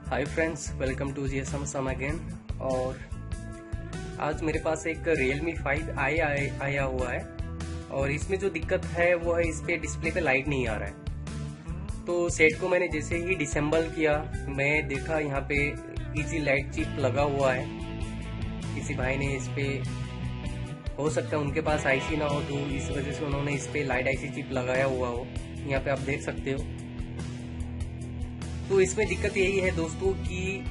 Hi friends, welcome to GSM some again. और आज मेरे पास एक Realme 5i आया हुआ है और इसमें जो दिक्कत है वो है इस पे डिस्प्ले पे लाइट नहीं आ रहा है। तो सेट को मैंने जैसे ही डिसेंबल किया, मैं देखा यहाँ पे इजी लाइट चिप लगा हुआ है। किसी भाई ने इस पे, हो सकता है उनके पास आईसी ना हो तो इस वजह से उन्होंने इस पे लाइट आईसी चिप लगाया हुआ हो। यहाँ पे आप देख सकते हो। तो इसमें दिक्कत यही है दोस्तों कि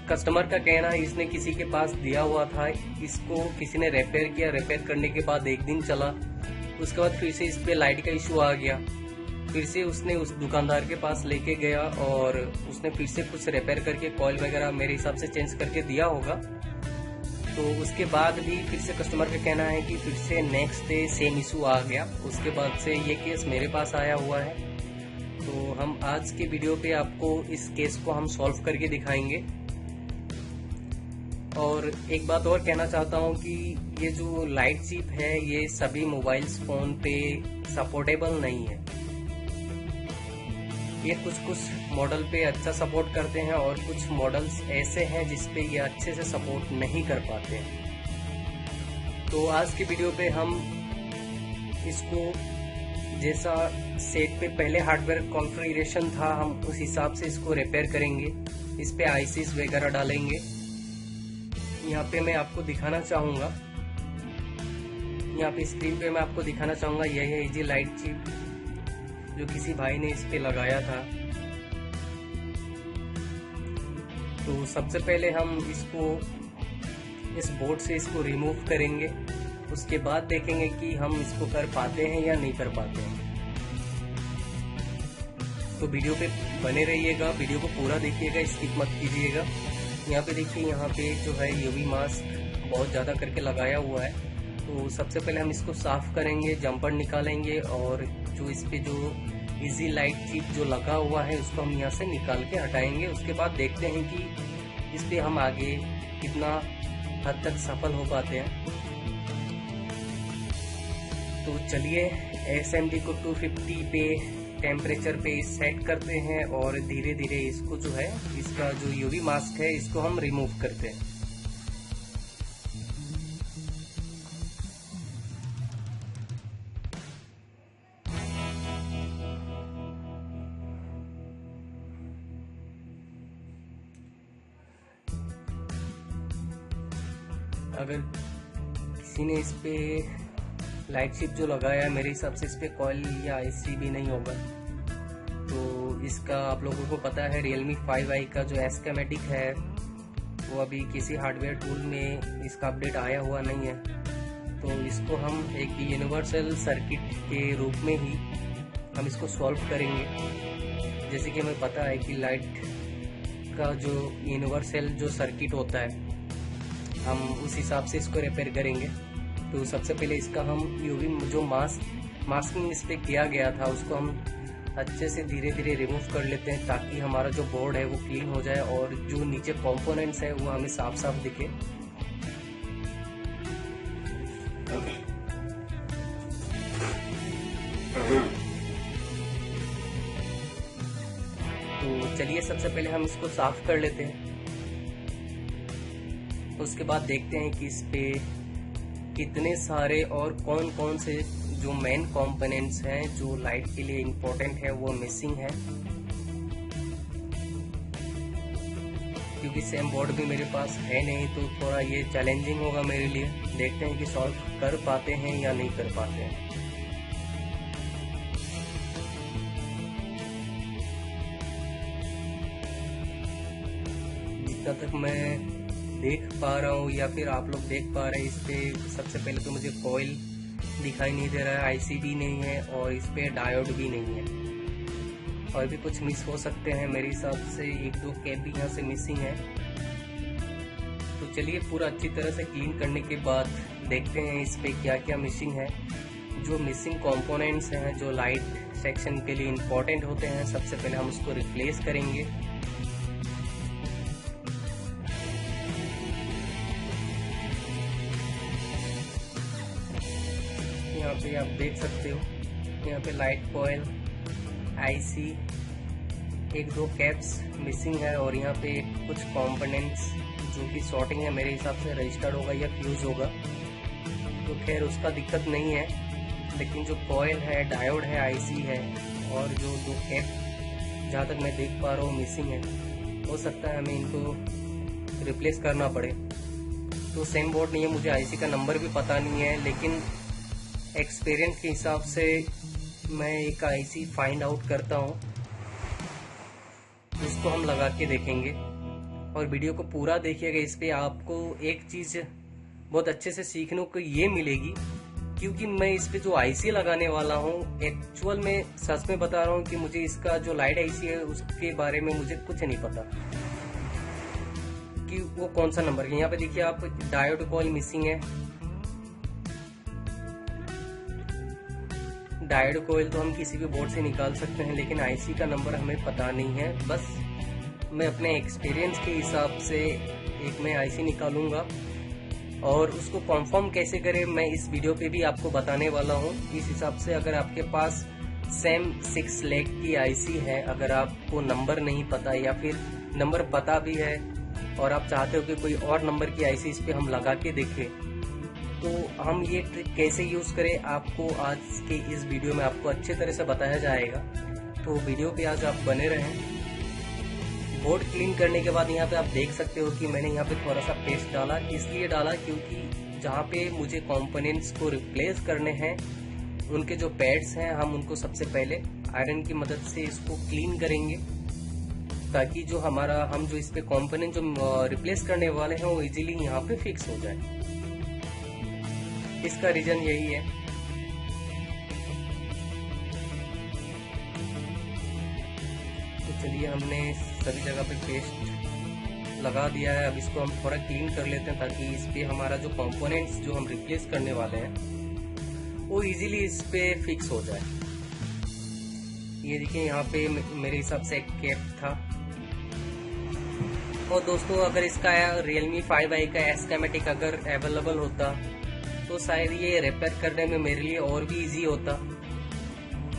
कस्टमर का कहना है इसने किसी के पास दिया हुआ था, इसको किसी ने रिपेयर किया, रिपेयर करने के बाद एक दिन चला, उसके बाद फिर से इस पे लाइट का इशू आ गया। फिर से उसने उस दुकानदार के पास लेके गया और उसने फिर से कुछ रिपेयर करके कॉइल वगैरह मेरे हिसाब से चेंज करके दिया होगा। तो उसके बाद भी फिर से कस्टमर का कहना है कि फिर से नेक्स्ट डे सेम इशू आ गया। उसके बाद से ये केस मेरे पास आया हुआ है। तो हम आज के वीडियो पे आपको इस केस को हम सॉल्व करके दिखाएंगे। और एक बात और कहना चाहता हूँ कि ये जो लाइट चिप है ये सभी मोबाइल्स फोन पे सपोर्टेबल नहीं है। ये कुछ मॉडल पे अच्छा सपोर्ट करते हैं और कुछ मॉडल्स ऐसे हैं जिसपे ये अच्छे से सपोर्ट नहीं कर पाते हैं। तो आज की वीडियो पे हम इसको जैसा सेट पे पहले हार्डवेयर कॉन्फ़िगरेशन था हम उस हिसाब से इसको रिपेयर करेंगे। इस पे आईसीस वगैरह डालेंगे। यहाँ पे मैं आपको दिखाना चाहूँगा, यहाँ पे स्क्रीन पे मैं आपको दिखाना चाहूँगा, यह है इजी लाइट चिप जो किसी भाई ने इस पे लगाया था। तो सबसे पहले हम इसको इस बोर्ड से इसको रिमूव करेंगे। उसके बाद देखेंगे कि हम इसको कर पाते हैं या नहीं कर पाते हैं। तो वीडियो पे बने रहिएगा, वीडियो को पूरा देखिएगा, स्किप मत कीजिएगा। यहाँ पे देखिए, यहाँ पे जो है यूवी मास्क बहुत ज़्यादा करके लगाया हुआ है। तो सबसे पहले हम इसको साफ करेंगे, जंपर निकालेंगे और जो इस पे जो इजी लाइट चिप जो लगा हुआ है उसको हम यहाँ से निकाल के हटाएंगे। उसके बाद देखते हैं कि इस पे हम आगे कितना हद तक सफल हो पाते हैं। तो चलिए SMD को 250 पे टेम्परेचर पे सेट करते हैं और धीरे धीरे इसको जो है, इसका जो यूवी मास्क है इसको हम रिमूव करते हैं। अगर किसी ने इस पे लाइट चिप जो लगाया है, मेरे हिसाब से इस पे कॉइल या आईसी भी नहीं होगा। तो इसका आप लोगों को पता है Realme 5i का जो स्कीमेटिक है वो अभी किसी हार्डवेयर टूल में इसका अपडेट आया हुआ नहीं है। तो इसको हम एक यूनिवर्सल सर्किट के रूप में ही हम इसको सॉल्व करेंगे। जैसे कि हमें पता है कि लाइट का जो यूनिवर्सल जो सर्किट होता है हम उस हिसाब से इसको रिपेयर करेंगे। तो सबसे पहले इसका हम यूवी जो मास्किंग इस पे किया गया था उसको हम अच्छे से धीरे धीरे रिमूव कर लेते हैं ताकि हमारा जो बोर्ड है वो क्लीन हो जाए और जो नीचे कंपोनेंट्स है वो हमें साफ साफ दिखे। तो चलिए सबसे पहले हम इसको साफ कर लेते हैं। उसके बाद देखते हैं कि इस पे कितने सारे और कौन कौन से जो मेन कंपोनेंट्स हैं जो लाइट के लिए इम्पोर्टेंट है वो मिसिंग है। क्योंकि सेम बोर्ड भी मेरे पास है नहीं तो थोड़ा ये चैलेंजिंग होगा मेरे लिए। देखते हैं कि सॉल्व कर पाते हैं या नहीं कर पाते हैं। जितना तक मैं देख पा रहा हूँ या फिर आप लोग देख पा रहे हैं, इस पे सबसे पहले तो मुझे कॉइल दिखाई नहीं दे रहा है, आईसी भी नहीं है और इस पे डायोड भी नहीं है। और भी कुछ मिस हो सकते हैं, मेरे हिसाब से एक दो कैप भी यहाँ से मिसिंग है। तो चलिए पूरा अच्छी तरह से क्लीन करने के बाद देखते हैं इस पे क्या क्या मिसिंग है। जो मिसिंग कंपोनेंट्स हैं जो लाइट सेक्शन के लिए इम्पोर्टेंट होते हैं, सबसे पहले हम उसको रिप्लेस करेंगे। यहाँ पे आप देख सकते हो, यहाँ पे लाइट कॉइल, आईसी, एक दो कैप्स मिसिंग है और यहाँ पे कुछ कंपोनेंट्स जो कि शॉर्टिंग है मेरे हिसाब से रजिस्टर्ड होगा या फ्यूज होगा, तो खैर उसका दिक्कत नहीं है। लेकिन जो कॉयल है, डायोड है, आईसी है और जो दो कैप जहाँ तक मैं देख पा रहा हूँ मिसिंग है, हो सकता है हमें इनको रिप्लेस करना पड़े। तो सेम बोर्ड नहीं है, मुझे आईसी का नंबर भी पता नहीं है, लेकिन एक्सपीरियंस के हिसाब से मैं एक आईसी फाइंड आउट करता हूँ, उसको हम लगा के देखेंगे। और वीडियो को पूरा देखिएगा, इस पे आपको एक चीज़ बहुत अच्छे से सीखने को ये मिलेगी, क्योंकि मैं इस पे जो आईसी लगाने वाला हूँ एक्चुअल में सच में बता रहा हूँ कि मुझे इसका जो लाइट आईसी है उसके बारे में मुझे कुछ नहीं पता कि वो कौन सा नंबर है। यहाँ पे देखिए आप, डायोड कॉइल मिसिंग है। डायोड कॉइल तो हम किसी भी बोर्ड से निकाल सकते हैं, लेकिन आईसी का नंबर हमें पता नहीं है। बस मैं अपने एक्सपीरियंस के हिसाब से एक मैं आईसी निकालूंगा और उसको कंफर्म कैसे करें मैं इस वीडियो पे भी आपको बताने वाला हूँ। इस हिसाब से अगर आपके पास सेम 6 लेग की आईसी है, अगर आपको नंबर नहीं पता या फिर नंबर पता भी है और आप चाहते हो कि कोई और नंबर की आईसी इस पे हम लगा के देखें, तो हम ये ट्रिक कैसे यूज करें आपको आज के इस वीडियो में आपको अच्छे तरह से बताया जाएगा। तो वीडियो पे आज आप बने रहें। बोर्ड क्लीन करने के बाद यहाँ पे आप देख सकते हो कि मैंने यहाँ पे थोड़ा सा पेस्ट डाला, इसलिए डाला क्योंकि जहाँ पे मुझे कंपोनेंट्स को रिप्लेस करने हैं उनके जो पैड्स हैं हम उनको सबसे पहले आयरन की मदद से इसको क्लीन करेंगे, ताकि जो हम जो इस पे कंपोनेंट जो रिप्लेस करने वाले हैं वो इजीली यहाँ पे फिक्स हो जाए। इसका रीजन यही है। तो चलिए, हमने सभी जगह पे पेस्ट लगा दिया है। अब इसको हम थोड़ा क्लीन कर लेते हैं, ताकि इस पे हमारा जो कंपोनेंट्स जो हम रिप्लेस करने वाले हैं वो इजीली इस पे फिक्स हो जाए। ये देखिए, यहाँ पे मेरे हिसाब से एक कैप था। और दोस्तों, अगर इसका Realme 5i का एस्केमेटिक अगर अवेलेबल होता तो शायद ये रिपेयर करने में मेरे लिए और भी इजी होता।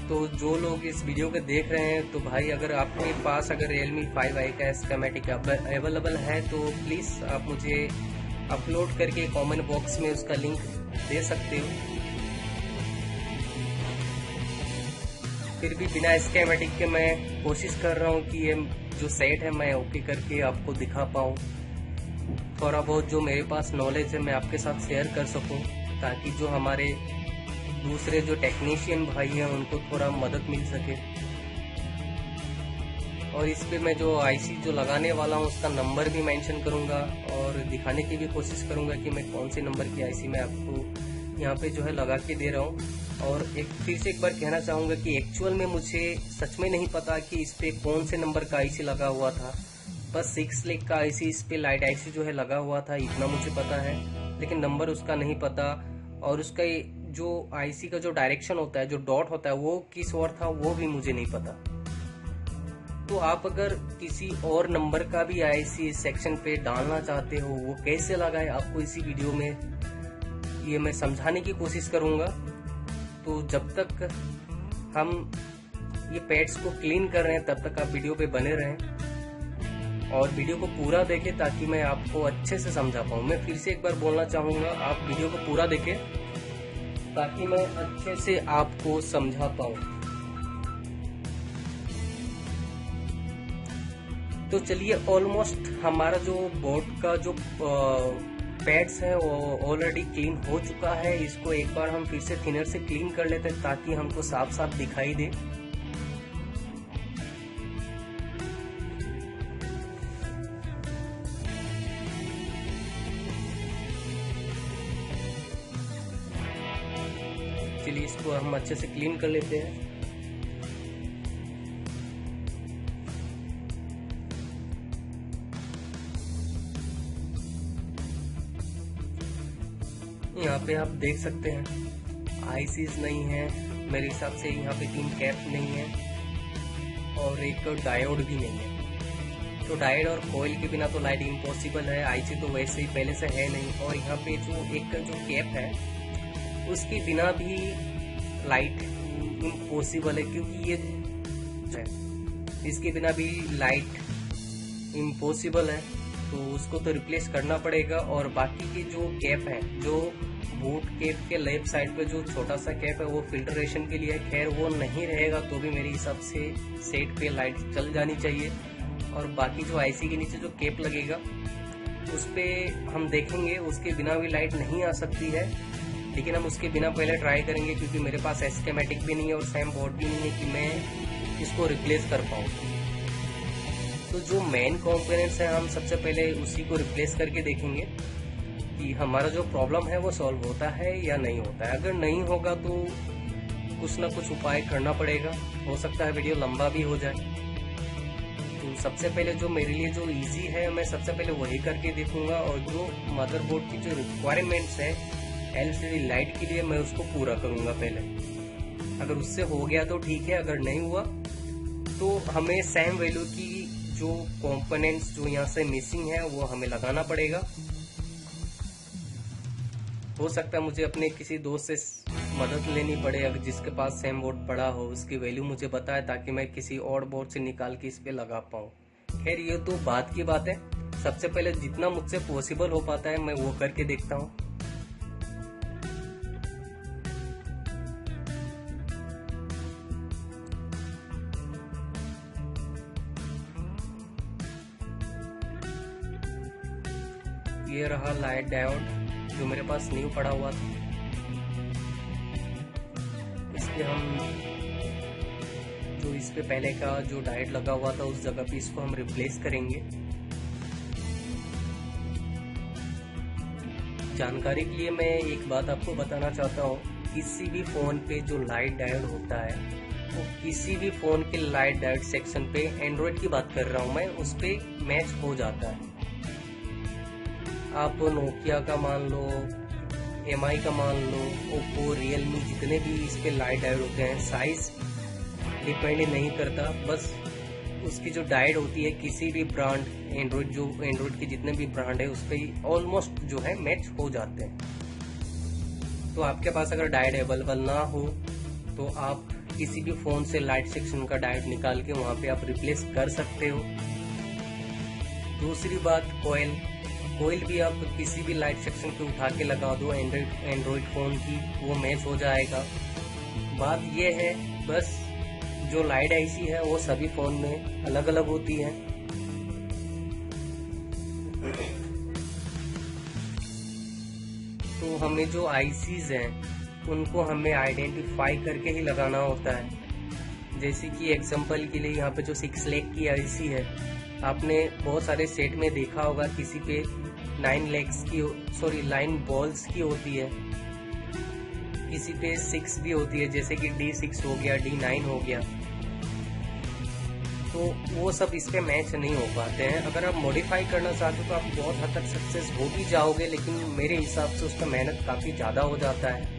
तो जो लोग इस वीडियो को देख रहे हैं, तो भाई अगर आपके पास अगर Realme 5i का एस्केमेटिक अवेलेबल है तो प्लीज़ आप मुझे अपलोड करके कमेंट बॉक्स में उसका लिंक दे सकते हो। फिर भी बिना एस्केमेटिक के मैं कोशिश कर रहा हूँ कि ये जो सेट है मैं ओके करके आपको दिखा पाऊँ। थोड़ा बहुत जो मेरे पास नॉलेज है मैं आपके साथ शेयर कर सकूं, ताकि जो हमारे दूसरे जो टेक्नीशियन भाई हैं उनको थोड़ा मदद मिल सके। और इस पे मैं जो आईसी जो लगाने वाला हूं उसका नंबर भी मेंशन करूंगा और दिखाने की भी कोशिश करूंगा कि मैं कौन से नंबर की आईसी मैं आपको यहाँ पे जो है लगा के दे रहा हूँ। और फिर से एक बार कहना चाहूँगा कि एक्चुअल में मुझे सच में नहीं पता कि इस पे कौन से नंबर का आईसी लगा हुआ था। बस 6 लेग का आईसी इस पे लाइट आईसी जो है लगा हुआ था, इतना मुझे पता है, लेकिन नंबर उसका नहीं पता। और उसका जो आईसी का जो डायरेक्शन होता है, जो डॉट होता है, वो किस ओर था वो भी मुझे नहीं पता। तो आप अगर किसी और नंबर का भी आईसी इस सेक्शन पे डालना चाहते हो, वो कैसे लगाए आपको इसी वीडियो में ये मैं समझाने की कोशिश करूंगा। तो जब तक हम ये पैड्स को क्लीन कर रहे हैं तब तक आप वीडियो पे बने रहें और वीडियो को पूरा देखें, ताकि मैं आपको अच्छे से समझा पाऊँ। मैं फिर से एक बार बोलना चाहूँगा, आप वीडियो को पूरा देखें ताकि मैं अच्छे से आपको समझा पाऊँ। तो चलिए, ऑलमोस्ट हमारा जो बोर्ड का जो पैड्स है वो ऑलरेडी क्लीन हो चुका है। इसको एक बार हम फिर से थिनर से क्लीन कर लेते हैं ताकि हमको साफ साफ दिखाई दे। चलिए, इसको हम अच्छे से क्लीन कर लेते हैं। यहाँ पे आप देख सकते हैं आईसीज नहीं है मेरे हिसाब से, यहाँ पे 3 कैप नहीं है और एक डायोड भी नहीं है। तो डायोड और कोयल के बिना तो लाइट इम्पॉसिबल है, आईसी तो वैसे ही पहले से है नहीं। और यहाँ पे जो एक जो कैप है उसके बिना भी लाइट इम्पॉसिबल है, क्योंकि ये इसके बिना भी लाइट इम्पॉसिबल है, तो उसको तो रिप्लेस करना पड़ेगा। और बाकी की जो कैप है, जो बूट कैप के लेफ्ट साइड पे जो छोटा सा कैप है वो फिल्ट्रेशन के लिए है। खैर वो नहीं रहेगा तो भी मेरे हिसाब से सेट पे लाइट चल जानी चाहिए। और बाकी जो आईसी के नीचे जो कैप लगेगा उस पे हम देखेंगे, उसके बिना भी लाइट नहीं आ सकती है, लेकिन हम उसके बिना पहले ट्राई करेंगे, क्योंकि मेरे पास एस्केमेटिक भी नहीं है और सैम बोर्ड भी नहीं है कि मैं इसको रिप्लेस कर पाऊँ। तो जो मेन कंपोनेंट्स हैं हम सबसे पहले उसी को रिप्लेस करके देखेंगे कि हमारा जो प्रॉब्लम है वो सॉल्व होता है या नहीं होता है। अगर नहीं होगा तो कुछ ना कुछ उपाय करना पड़ेगा, हो सकता है वीडियो लंबा भी हो जाए। तो सबसे पहले जो मेरे लिए जो इजी है मैं सबसे पहले वही करके देखूंगा, और जो मदरबोर्ड की जो रिक्वायरमेंट्स है एलसीडी लाइट के लिए मैं उसको पूरा करूंगा पहले। अगर उससे हो गया तो ठीक है, अगर नहीं हुआ तो हमें सेम वैल्यू की जो कंपोनेंट्स जो यहाँ से मिसिंग है वो हमें लगाना पड़ेगा। हो सकता है मुझे अपने किसी दोस्त से मदद लेनी पड़े, अगर जिसके पास सेम बोर्ड पड़ा हो, उसकी वैल्यू मुझे बताए, ताकि मैं किसी और बोर्ड से निकाल के इस पे लगा पाऊँ। खैर ये तो बात की बात है, सबसे पहले जितना मुझसे पॉसिबल हो पाता है मैं वो करके देखता हूँ। ये रहा लाइट डायोड जो मेरे पास न्यू पड़ा हुआ था। इसके हम जो इस पे पहले का जो डायोड लगा हुआ था उस जगह पे इसको हम रिप्लेस करेंगे। जानकारी के लिए मैं एक बात आपको बताना चाहता हूँ, किसी भी फोन पे जो लाइट डायोड होता है वो किसी भी फोन के लाइट डायोड सेक्शन पे, एंड्रॉइड की बात कर रहा हूँ मैं, उस पे मैच हो जाता है। आप नोकिया का मान लो, एमआई का मान लो, ओप्पो, रियलमी, जितने भी इस पे लाइट डायोड होते हैं, साइज डिपेंड नहीं करता, बस उसकी जो डायोड होती है किसी भी ब्रांड, एंड्रॉइड के जितने भी ब्रांड है उस पर ऑलमोस्ट जो है मैच हो जाते हैं। तो आपके पास अगर डायोड अवेलेबल ना हो तो आप किसी भी फोन से लाइट सेक्शन का डायोड निकाल के वहां पे आप रिप्लेस कर सकते हो। दूसरी बात, कोयल भी आप किसी भी लाइट सेक्शन पे उठा के लगा दो एंड्रॉइड फोन की, वो मैच हो जाएगा। बात ये है बस जो लाइट आईसी है वो सभी फोन में अलग अलग होती है। तो हमें जो आईसीज हैं उनको हमें आइडेंटिफाई करके ही लगाना होता है। जैसे कि एग्जांपल के लिए यहाँ पे जो 6 लेग की आईसी है, आपने बहुत सारे सेट में देखा होगा, किसी पे 9 बॉल्स की होती है, किसी पे 6 भी होती है, जैसे कि D6 हो गया, D9 हो गया। तो वो सब इस पे मैच नहीं हो पाते हैं। अगर आप मॉडिफाई करना चाहते हो तो आप बहुत हद तक सक्सेस हो भी जाओगे, लेकिन मेरे हिसाब से उसका मेहनत काफ़ी ज़्यादा हो जाता है।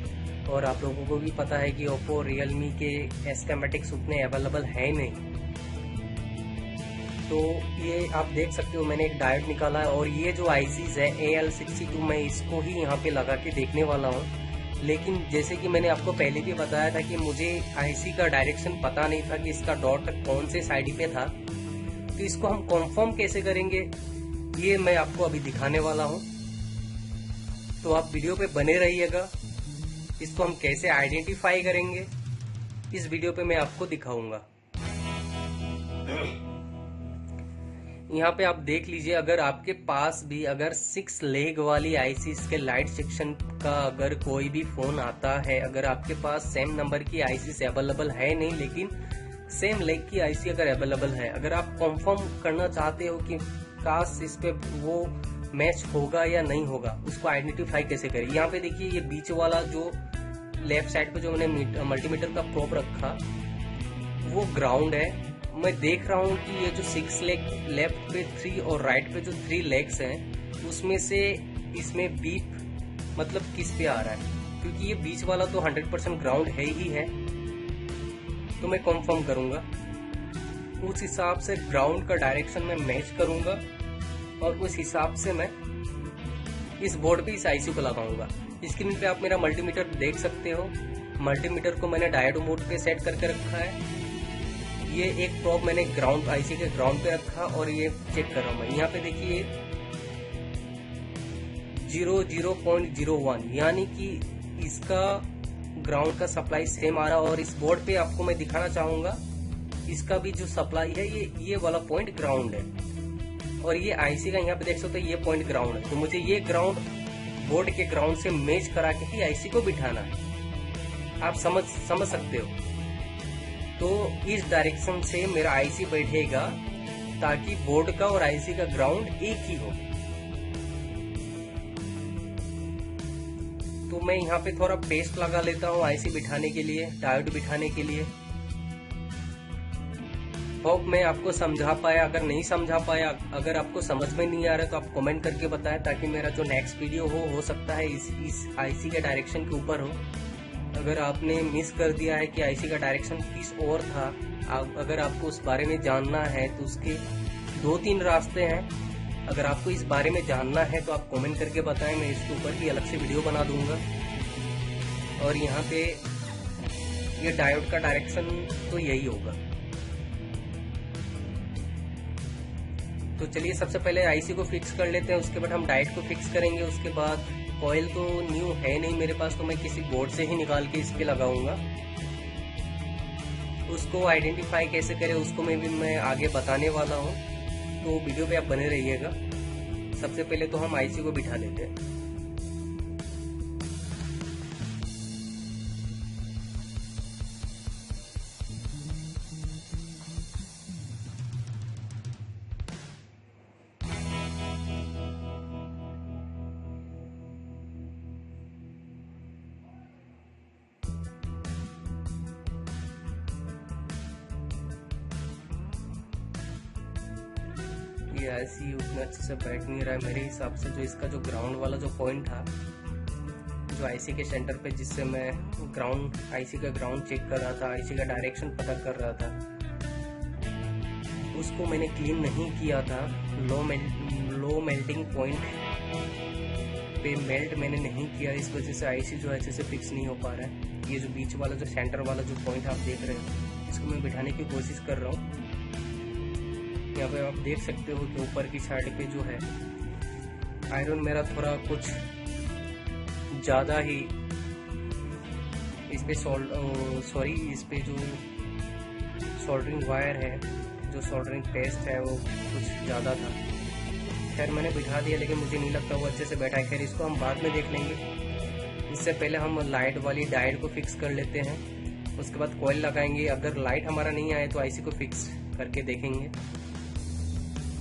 और आप लोगों को भी पता है कि ओप्पो, रियलमी के एस्केमेटिक्स उतने अवेलेबल है नहीं। तो ये आप देख सकते हो मैंने एक डायोड निकाला है, और ये जो आईसीज है AL62 मैं इसको ही यहाँ पे लगा के देखने वाला हूँ। लेकिन जैसे कि मैंने आपको पहले भी बताया था कि मुझे आईसी का डायरेक्शन पता नहीं था कि इसका डॉट कौन से साइड पे था, तो इसको हम कंफर्म कैसे करेंगे ये मैं आपको अभी दिखाने वाला हूँ। तो आप वीडियो पे बने रहिएगा, इसको हम कैसे आइडेंटिफाई करेंगे इस वीडियो पे मैं आपको दिखाऊंगा। यहाँ पे आप देख लीजिए, अगर आपके पास भी अगर 6 लेग वाली आईसीज के लाइट सेक्शन का अगर कोई भी फोन आता है, अगर आपके पास सेम नंबर की आईसीज अवेलेबल है नहीं लेकिन सेम लेग की आईसी अगर अवेलेबल है, अगर आप कंफर्म करना चाहते हो कि काश इस पे वो मैच होगा या नहीं होगा, उसको आइडेंटिफाई कैसे करें। यहाँ पे देखिए ये बीच वाला जो लेफ्ट साइड पे जो मैंने मल्टीमीटर का प्रोब रखा वो ग्राउंड है। मैं देख रहा हूँ कि ये जो 6 लेग लेफ्ट पे 3 और राइट पे जो 3 लेग्स हैं उसमें से इसमें बीप मतलब किस पे आ रहा है, क्योंकि ये बीच वाला तो 100% ग्राउंड है ही है। तो मैं कंफर्म करूंगा, उस हिसाब से ग्राउंड का डायरेक्शन में मैच करूंगा और उस हिसाब से मैं इस बोर्ड पे इस आईसी को लगाऊंगा। स्क्रीन पे आप मेरा मल्टीमीटर देख सकते हो। मल्टीमीटर को मैंने डायोड मोड पे सेट करके रखा है। ये एक प्रोब मैंने ग्राउंड आईसी के ग्राउंड पे रखा और ये चेक कर रहा हूँ मैं। यहाँ पे देखिए 0.01 यानी कि इसका ग्राउंड का सप्लाई सेम आ रहा। और इस बोर्ड पे आपको मैं दिखाना चाहूंगा, इसका भी जो सप्लाई है ये वाला पॉइंट ग्राउंड है और ये आईसी का यहाँ पे देख सकते हो ये पॉइंट ग्राउंड है। तो मुझे ये ग्राउंड बोर्ड के ग्राउंड से मैच करा के ही आईसी को बिठाना है। आप समझ सकते हो। तो इस डायरेक्शन से मेरा आईसी बैठेगा ताकि बोर्ड का और आईसी का ग्राउंड एक ही हो। तो मैं यहाँ पे थोड़ा पेस्ट लगा लेता हूँ आईसी बिठाने के लिए, डायोड बिठाने के लिए। होप मैं आपको समझा पाया। अगर नहीं समझा पाया, अगर आपको समझ में नहीं आ रहा तो आप कमेंट करके बताएं ताकि मेरा जो नेक्स्ट वीडियो हो सकता है इस आईसी के डायरेक्शन के ऊपर हो। अगर आपने मिस कर दिया है कि आईसी का डायरेक्शन किस ओर था, अगर आपको उस बारे में जानना है तो उसके 2-3 रास्ते हैं। अगर आपको इस बारे में जानना है तो आप कमेंट करके बताएं, मैं इसके ऊपर भी अलग से वीडियो बना दूंगा। और यहाँ पे ये डायोड का डायरेक्शन तो यही होगा। तो चलिए सबसे पहले आईसी को फिक्स कर लेते हैं, उसके बाद हम डायोड को फिक्स करेंगे। उसके बाद कॉइल तो न्यू है नहीं मेरे पास, तो मैं किसी बोर्ड से ही निकाल के इस पे लगाऊंगा। उसको आइडेंटिफाई कैसे करें उसको मैं आगे बताने वाला हूँ, तो वीडियो पे आप बने रहिएगा। सबसे पहले तो हम आईसी को बिठा लेते हैं। ये आईसी उतना अच्छे से बैठ नहीं रहा है मेरे हिसाब से। जो इसका जो ग्राउंड वाला जो पॉइंट था जो आईसी के सेंटर पे, जिससे मैं ग्राउंड आईसी का ग्राउंड चेक कर रहा था, आईसी का डायरेक्शन पता कर रहा था, उसको मैंने क्लीन नहीं किया था। लो मेल्टिंग पॉइंट पे मेल्ट मैंने नहीं किया, इस वजह से आईसी जो अच्छे से फिक्स नहीं हो पा रहा है। ये जो बीच वाला जो सेंटर वाला जो पॉइंट आप देख रहे हो, इसको मैं बिठाने की कोशिश कर रहा हूँ। यहाँ पे आप देख सकते हो कि ऊपर की साइड पे जो है आयरन मेरा थोड़ा कुछ ज़्यादा ही इस पे इस पे जो सोल्डरिंग वायर है, जो सोल्डरिंग पेस्ट है, वो कुछ ज़्यादा था। खैर मैंने बिठा दिया, लेकिन मुझे नहीं लगता वो अच्छे से बैठा है। खैर इसको हम बाद में देख लेंगे। इससे पहले हम लाइट वाली डायोड को फिक्स कर लेते हैं, उसके बाद कॉइल लगाएंगे। अगर लाइट हमारा नहीं आए तो आईसी को फिक्स करके देखेंगे।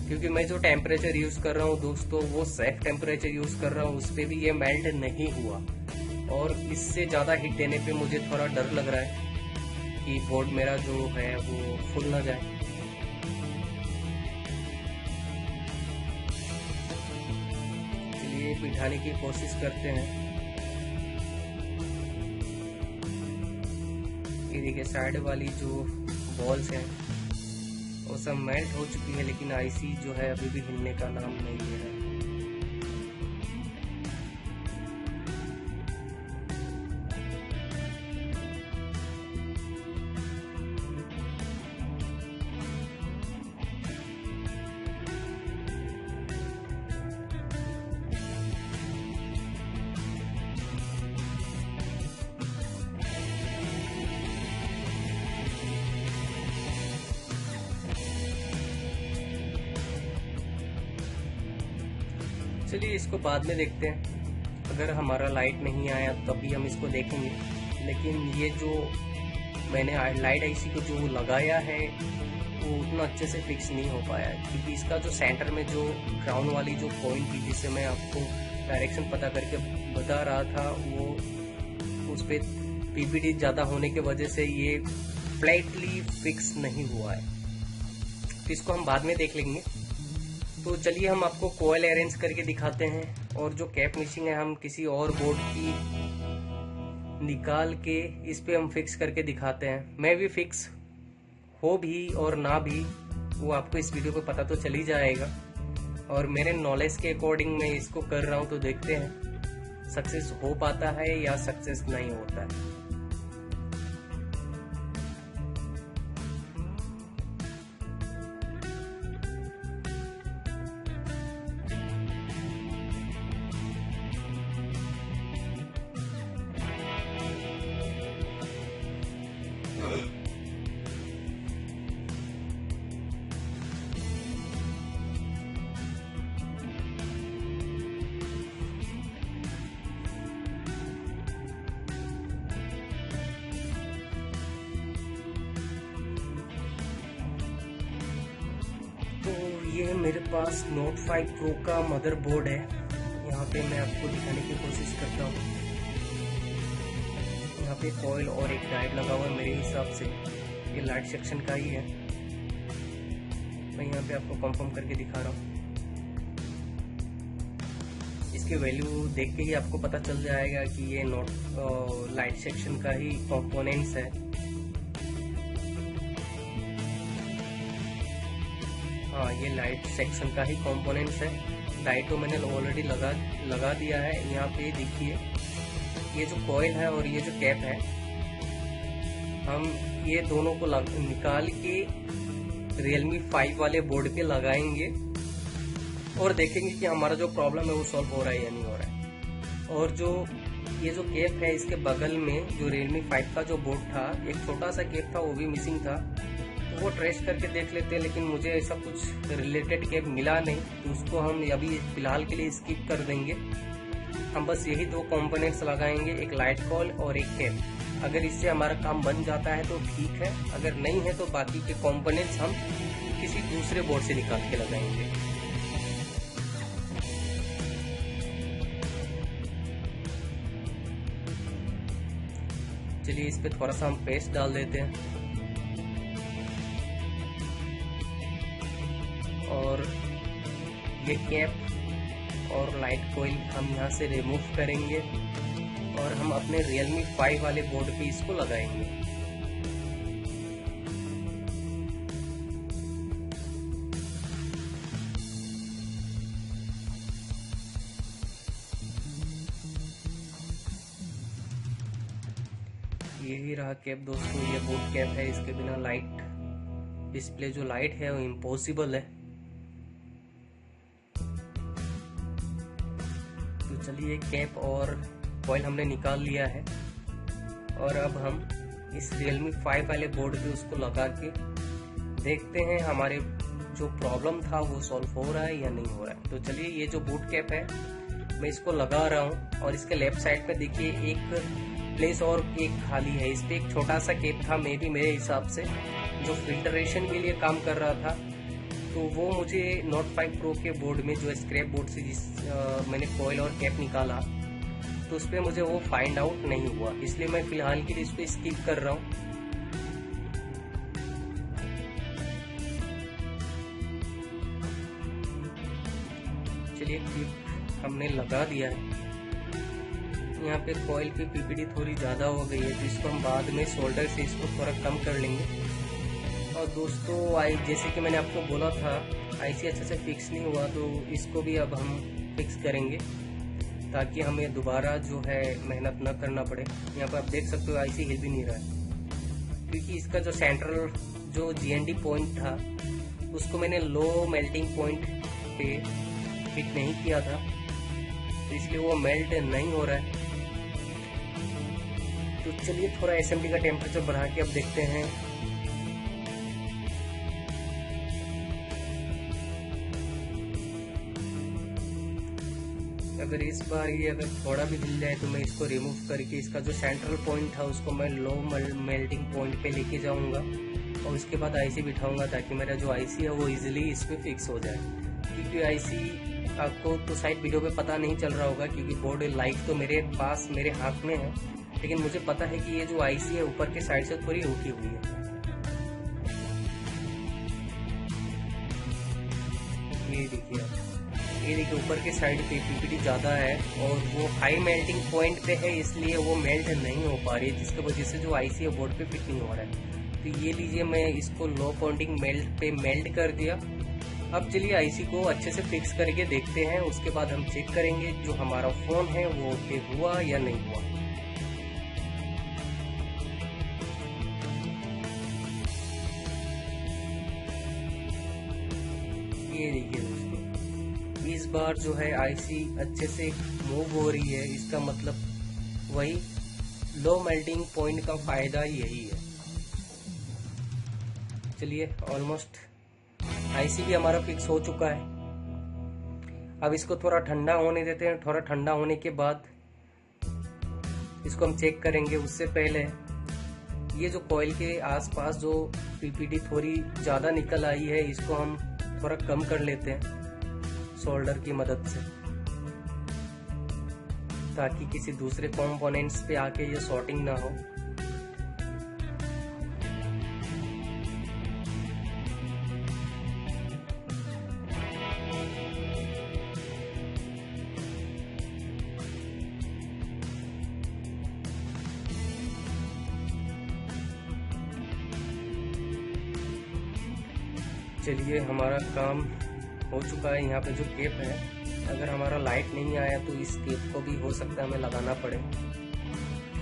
क्योंकि मैं जो टेम्परेचर यूज कर रहा हूँ दोस्तों, वो सेफ टेम्परेचर यूज कर रहा हूँ, उस पर भी ये मेल्ट नहीं हुआ। और इससे ज़्यादा हीट देने पे मुझे थोड़ा डर लग रहा है कि बोर्ड मेरा जो है वो फूल ना जाए। चलिए बिठाने की कोशिश करते हैं। ये देखिए साइड वाली जो बॉल्स हैं वो सब मेल्ट हो चुकी है, लेकिन आईसी जो है अभी भी हिलने का नाम नहीं ले रहा है। चलिए इसको बाद में देखते हैं। अगर हमारा लाइट नहीं आया तभी हम इसको देखेंगे। लेकिन ये जो मैंने लाइट आईसी को जो लगाया है वो उतना अच्छे से फिक्स नहीं हो पाया है, क्योंकि इसका जो सेंटर में जो ग्राउंड वाली जो पॉइंट थी जिससे मैं आपको डायरेक्शन पता करके बता रहा था, वो उस पर पीपीडी ज़्यादा होने की वजह से ये फ्लैटली फिक्स नहीं हुआ है। तो इसको हम बाद में देख लेंगे। तो चलिए हम आपको कॉइल अरेंज करके दिखाते हैं, और जो कैप मिसिंग है हम किसी और बोर्ड की निकाल के इस पे हम फिक्स करके दिखाते हैं। मैं भी फिक्स हो भी और ना भी वो आपको इस वीडियो पे पता तो चल ही जाएगा, और मेरे नॉलेज के अकॉर्डिंग मैं इसको कर रहा हूँ। तो देखते हैं सक्सेस हो पाता है या सक्सेस नहीं होता है। ये मेरे पास Note 5 Pro का मदरबोर्ड है। यहाँ पे मैं आपको दिखाने की कोशिश करता हूँ। यहाँ पे कॉइल और एक डायोड लगा हुआ है। मेरे हिसाब से ये लाइट सेक्शन का ही है। मैं यहाँ पे आपको कंफर्म करके दिखा रहा हूँ। इसके वैल्यू देख के ही आपको पता चल जाएगा कि ये लाइट सेक्शन का ही कंपोनेंट्स है। हाँ, ये लाइट सेक्शन का ही कंपोनेंट्स है। लाइट तो मैंने ऑलरेडी लगा दिया है। यहाँ पे देखिए, ये जो कॉइल है और ये जो कैप है, हम ये दोनों को निकाल के Realme 5 वाले बोर्ड पे लगाएंगे और देखेंगे कि हमारा जो प्रॉब्लम है वो सॉल्व हो रहा है या नहीं हो रहा है। और जो ये जो कैप है, इसके बगल में जो Realme 5 का जो बोर्ड था, एक छोटा सा कैप था, वो भी मिसिंग था। तो वो ट्रेस करके देख लेते हैं, लेकिन मुझे ऐसा कुछ रिलेटेड कैप मिला नहीं, तो उसको हम अभी फिलहाल के लिए स्किप कर देंगे। हम बस यही दो कंपोनेंट्स लगाएंगे, एक लाइट कॉइल और एक कैप। अगर इससे हमारा काम बन जाता है तो ठीक है, अगर नहीं है तो बाकी के कंपोनेंट्स हम किसी दूसरे बोर्ड से निकाल के लगाएंगे। चलिए इस पे थोड़ा सा हम पेस्ट डाल देते हैं और ये कैप और लाइट कॉइल हम यहाँ से रिमूव करेंगे और हम अपने Realme 5 वाले बोर्ड पे इसको लगाएंगे। यही रहा कैप दोस्तों, ये बोर्ड कैप है। इसके बिना लाइट डिस्प्ले जो लाइट है वो इम्पॉसिबल है। तो चलिए, कैप और कॉइल हमने निकाल लिया है और अब हम इस Realme 5 वाले बोर्ड पे उसको लगा के देखते हैं हमारे जो प्रॉब्लम था वो सॉल्व हो रहा है या नहीं हो रहा है। तो चलिए, ये जो बूट कैप है मैं इसको लगा रहा हूँ और इसके लेफ्ट साइड पे देखिए एक प्लेस और एक खाली है। इस पे एक छोटा सा कैप था, मेरे हिसाब से जो फिल्टरेशन के लिए काम कर रहा था। तो वो मुझे Note 5 Pro के बोर्ड में जो स्क्रैप बोर्ड से मैंने कॉइल और कैप निकाला, तो उस पर मुझे वो फाइंड आउट नहीं हुआ, इसलिए मैं फिलहाल के लिए इसको स्किप कर रहा हूँ। चलिए, क्लिप हमने लगा दिया है। यहाँ पे कॉइल की पीपीडी थोड़ी ज़्यादा हो गई है, तो इसको हम बाद में सोल्डर से इसको थोड़ा कम कर लेंगे। और दोस्तों, जैसे कि मैंने आपको बोला था, आईसी अच्छे से फिक्स नहीं हुआ, तो इसको भी अब हम फिक्स करेंगे ताकि हमें दोबारा जो है मेहनत न करना पड़े। यहाँ पर आप देख सकते हो आईसी हिल भी नहीं रहा है, क्योंकि इसका जो सेंट्रल जो GND पॉइंट था उसको मैंने लो मेल्टिंग पॉइंट पे फिट नहीं किया था, तो इसलिए वो मेल्ट नहीं हो रहा है। तो चलिए, थोड़ा SMD का टेम्परेचर बढ़ा के अब देखते हैं। अगर इस बार ये अगर थोड़ा भी हिल जाए तो मैं इसको रिमूव करके इसका जो सेंट्रल पॉइंट था उसको मैं लो मेल्टिंग पॉइंट पे लेके जाऊंगा और उसके बाद आईसी बिठाऊंगा, ताकि मेरा जो आईसी है वो इजीली इस पे फिक्स हो जाए। क्योंकि आईसी आपको तो शायद वीडियो पे पता नहीं चल रहा होगा, क्योंकि बोर्ड लाइट तो मेरे पास मेरे हाथ में है, लेकिन मुझे पता है कि ये जो आईसी है ऊपर के साइड से थोड़ी उठी हुई है। ये देखिए आप, ये देखिए ऊपर के साइड पे पीपीडी ज़्यादा है और वो हाई मेल्टिंग पॉइंट पे है, इसलिए वो मेल्ट नहीं हो पा रही है, जिसकी वजह से जो आईसी है बोर्ड पे फिट नहीं हो रहा है। तो ये लीजिए, मैं इसको लो पॉइंटिंग मेल्ट कर दिया। अब चलिए आईसी को अच्छे से फिक्स करके देखते हैं, उसके बाद हम चेक करेंगे जो हमारा फ़ोन है वो ओके हुआ या नहीं हुआ। ये देखिए दोस्तों, इस बार जो है आईसी अच्छे से मूव हो रही है, इसका मतलब वही लो मेल्टिंग पॉइंट का फायदा यही है। चलिए, ऑलमोस्ट आईसी भी हमारा फिक्स हो चुका है। अब इसको थोड़ा ठंडा होने देते हैं। थोड़ा ठंडा होने के बाद इसको हम चेक करेंगे। उससे पहले ये जो कॉइल के आसपास जो पीपीडी थोड़ी ज़्यादा निकल आई है, इसको हम थोड़ा कम कर लेते हैं सोल्डर की मदद से, ताकि किसी दूसरे कंपोनेंट्स पे आके ये शॉर्टिंग ना हो। चलिए, हमारा काम हो चुका है। यहाँ पे जो केप है, अगर हमारा लाइट नहीं आया तो इस केप को भी हो सकता है हमें लगाना पड़े।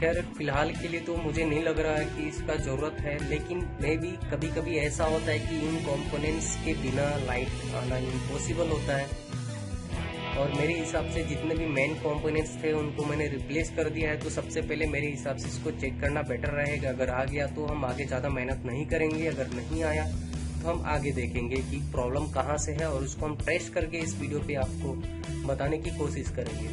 खैर फिलहाल के लिए तो मुझे नहीं लग रहा है कि इसका ज़रूरत है, लेकिन मे भी कभी कभी ऐसा होता है कि इन कंपोनेंट्स के बिना लाइट आना इम्पॉसिबल होता है। और मेरे हिसाब से जितने भी मेन कंपोनेंट्स थे उनको मैंने रिप्लेस कर दिया है, तो सबसे पहले मेरे हिसाब से इसको चेक करना बेटर रहेगा। अगर आ गया तो हम आगे ज़्यादा मेहनत नहीं करेंगे, अगर नहीं आया तो हम आगे देखेंगे कि प्रॉब्लम कहाँ से है, और उसको हम टेस्ट करके इस वीडियो पे आपको बताने की कोशिश करेंगे।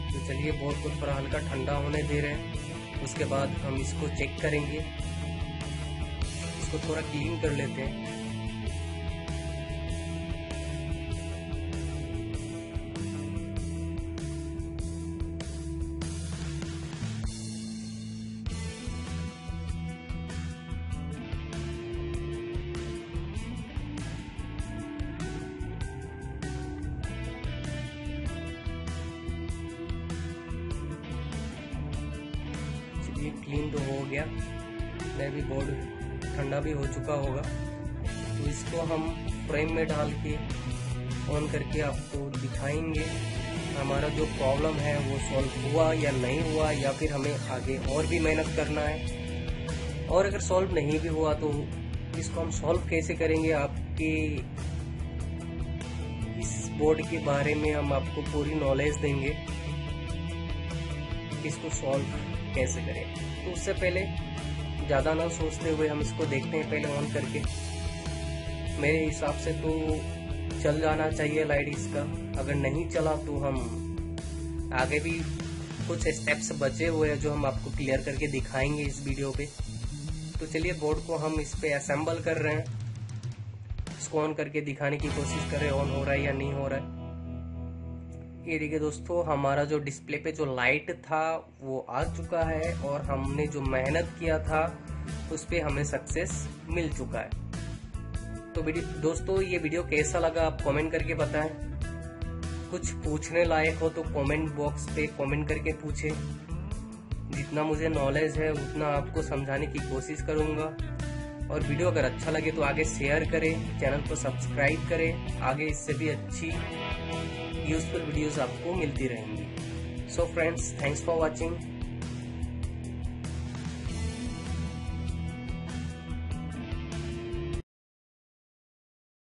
तो चलिए, बोर्ड को थोड़ा हल्का ठंडा होने दे रहे हैं, उसके बाद हम इसको चेक करेंगे। इसको थोड़ा क्लीन कर लेते हैं। ये क्लीन तो हो गया, मैं भी बोर्ड ठंडा भी हो चुका होगा। तो इसको हम फ्रेम में डाल के ऑन करके आपको दिखाएंगे हमारा जो प्रॉब्लम है वो सॉल्व हुआ या नहीं हुआ, या फिर हमें आगे और भी मेहनत करना है। और अगर सॉल्व नहीं भी हुआ तो इसको हम सॉल्व कैसे करेंगे, आपके इस बोर्ड के बारे में हम आपको पूरी नॉलेज देंगे, इसको सॉल्व कैसे करें। तो उससे पहले ज़्यादा ना सोचते हुए हम इसको देखते हैं पहले ऑन करके। मेरे हिसाब से तो चल जाना चाहिए लाइट इसका। अगर नहीं चला तो हम आगे भी कुछ स्टेप्स बचे हुए हैं जो हम आपको क्लियर करके दिखाएंगे इस वीडियो पे। तो चलिए, बोर्ड को हम इस पे असेंबल कर रहे हैं, इसको ऑन करके दिखाने की कोशिश कर रहे हैं ऑन हो रहा है या नहीं हो रहा है। ये देखिए दोस्तों, हमारा जो डिस्प्ले पे जो लाइट था वो आ चुका है, और हमने जो मेहनत किया था उस पे हमें सक्सेस मिल चुका है। तो दोस्तों, ये वीडियो कैसा लगा आप कमेंट करके बताएं। कुछ पूछने लायक हो तो कमेंट बॉक्स पे कमेंट करके पूछें। जितना मुझे नॉलेज है उतना आपको समझाने की कोशिश करूंगा। और वीडियो अगर अच्छा लगे तो आगे शेयर करें, चैनल को सब्सक्राइब करें। आगे इससे भी अच्छी यूजफुल वीडियोस आपको मिलती रहेंगी। So friends, thanks for watching.